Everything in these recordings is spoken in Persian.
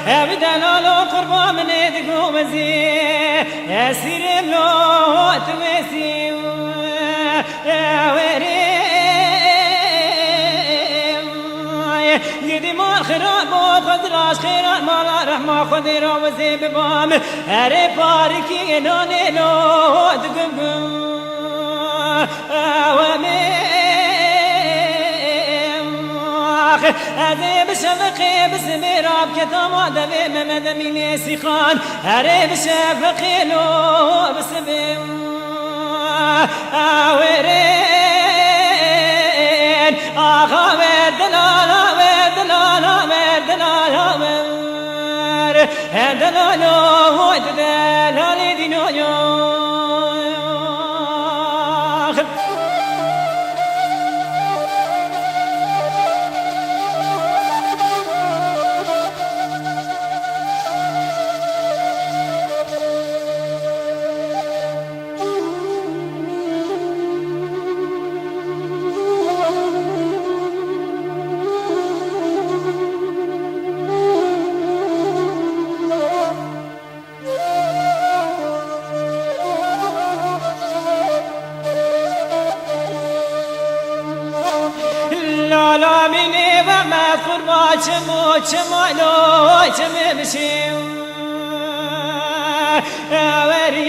بدنا لو قربا من يدقو مزي يسير لو تمسي يا وري يدي ما خراب وخدراش خيرات ما رحمة خدرا وزيب بام هري باركي نوني لو تقم هذه بشفقي بسميراب كتما دبي ممد من سيخان هري بشفقي لو بسميم آورين آخا وردلالا وردلالا وردلالا وردلالا وردلالا دينو لا مني وما قربا چمو چمالو چممشم اوريخ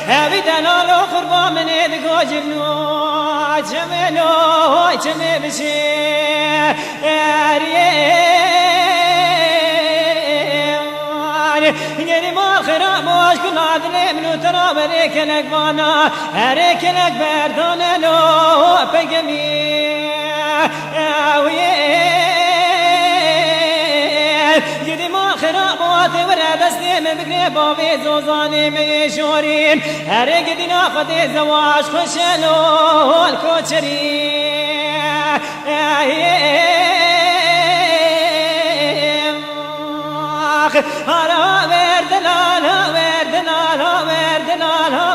ابدنا لو قربا من يدقو جبنو چملو چممشم يا ما خراب واش كنا دلمنو ترى بريك لك بانا هريك لك بردان لو بقمي يدي ما خراب واتي ورا بسلم بقري بابي زوزاني ميشورين هريك دينا خدي زواج خشلو الكوتشري هلا وردلالا وردلالا وردلالا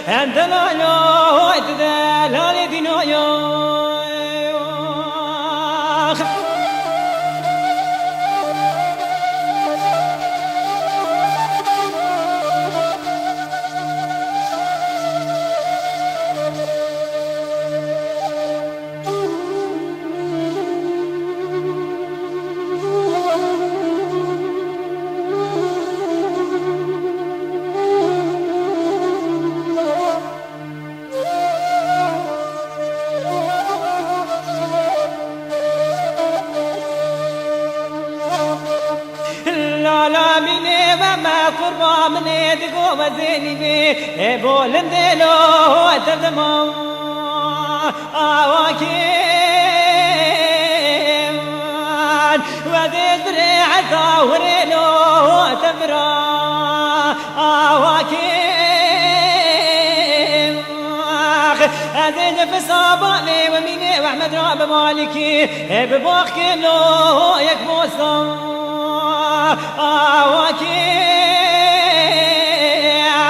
وردلالا وردلالا دينو لا مني وما قربا من يدقو وزيني بي بولن دلو تردمو آواكيم وذي دريع ثاورينو تبرا آواكيم هذي نفس أبالي وميني وأحمد راب مالكي ببوخي لو يكبوسم آواكيم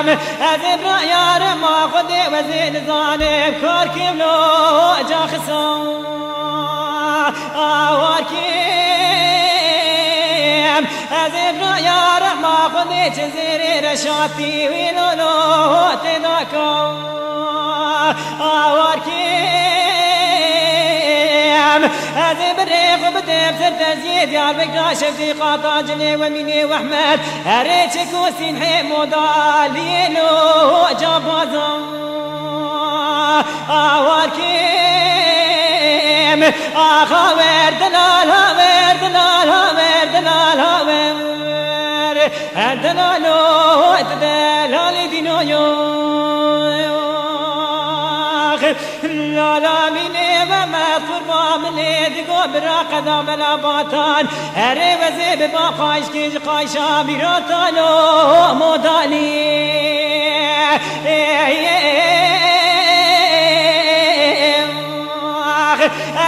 أذب رأيار ما خدي وزين ظالم كاركيم لو جاخصم آواكيم أذب رأيار ما خدي تزيري رشاتي ويلو لو تذاكم آواكيم هذب الريق وبديب سرت زيد يا البقرا شفتي قاطع جلي وميني واحمد هريتك وسين حمود عليلو جابازم آواركيم آخا وردلالا وردلالا وردلالا وردلالا وردلالا دينو لا لا مني وما قربا من يدقو برا قدام الاباتان هري وزيب باقايش كيج قايشا بيراتانو مودالي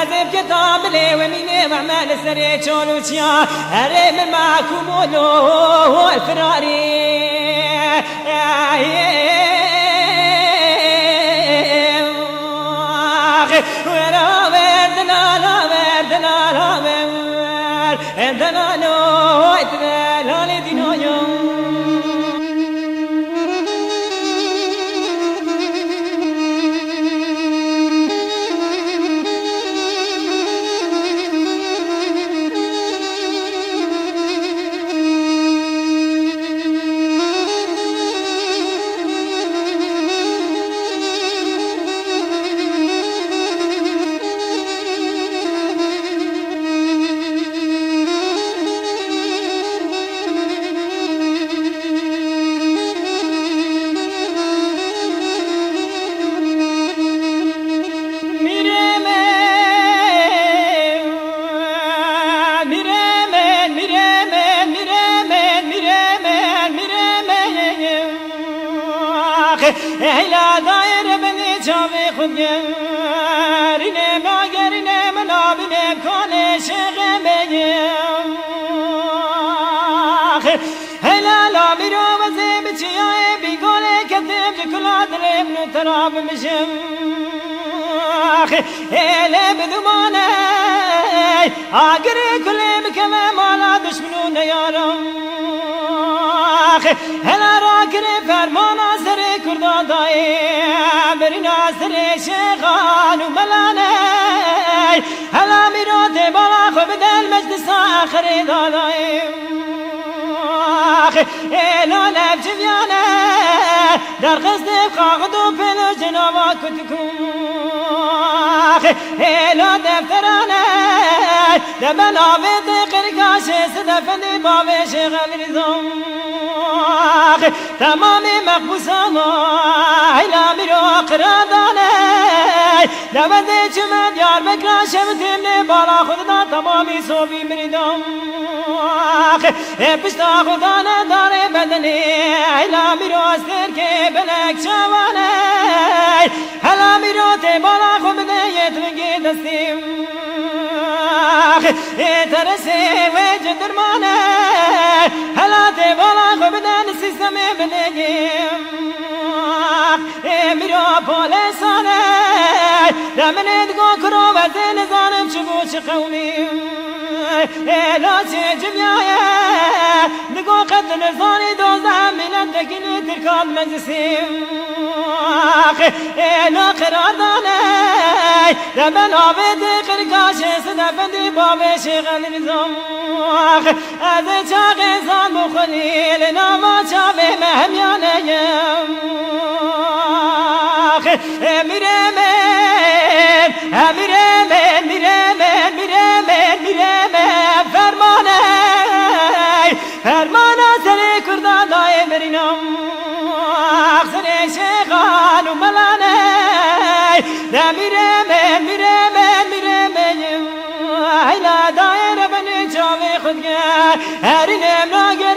أذب كتاب لي وميني وعمال السري تشولوشيا هري من معكم ولو الفراري ولا دلالو اتدلال دینایا هلا داير بني جامي خديرينه ناگرینه منابینه کنه شغمیم هلا لا میرو وزی بچیای بیگونه کتیم جکلا دلیم نو تراب مشم هلا بدمانه آگری کلیم کمه مالا دشمنو نیارم هلا را کره فرمانا سر کردا دای برینا سر شیخان و ملانه هلا میرات بالا خوب دل مجلس آخر دادای لالب جویانه در قصد خاقد و پلو جنابا کتکون لا دفترانه دبن آوید قرقاش صدفندی باوش غلیزم تمام مقبوسان ایلا میرو قرادانه دبند چمن یار بکراش بتیمنه بالا خودنا تمامی صوبی مریدم پشتا خودانه داره بدنی ایلا میرو استر که بلک چوانه هلا میرو تی بالا خود بده یترگی دستیم ترسی و جدرمانه هلا تی بالا خود بده نسیستم بلگیم میرو پولسانه دمنید گو کرو و زین زانم چبو چه قومیم لاچه جمیایه نگو قتل زانی دوزم ملت دکنی ترکان مجلسیم لا قرار دانه دمن آبید قرقاش صدفندی بابش غلیزم از چاق انسان بخلیل ناما چاوه مهمیانیم میرمن فرمانه سر کردان دای برینم سر شیخان و ملانه میرمن ایلا دایر بنی چاوی خودگر هرینم ناگه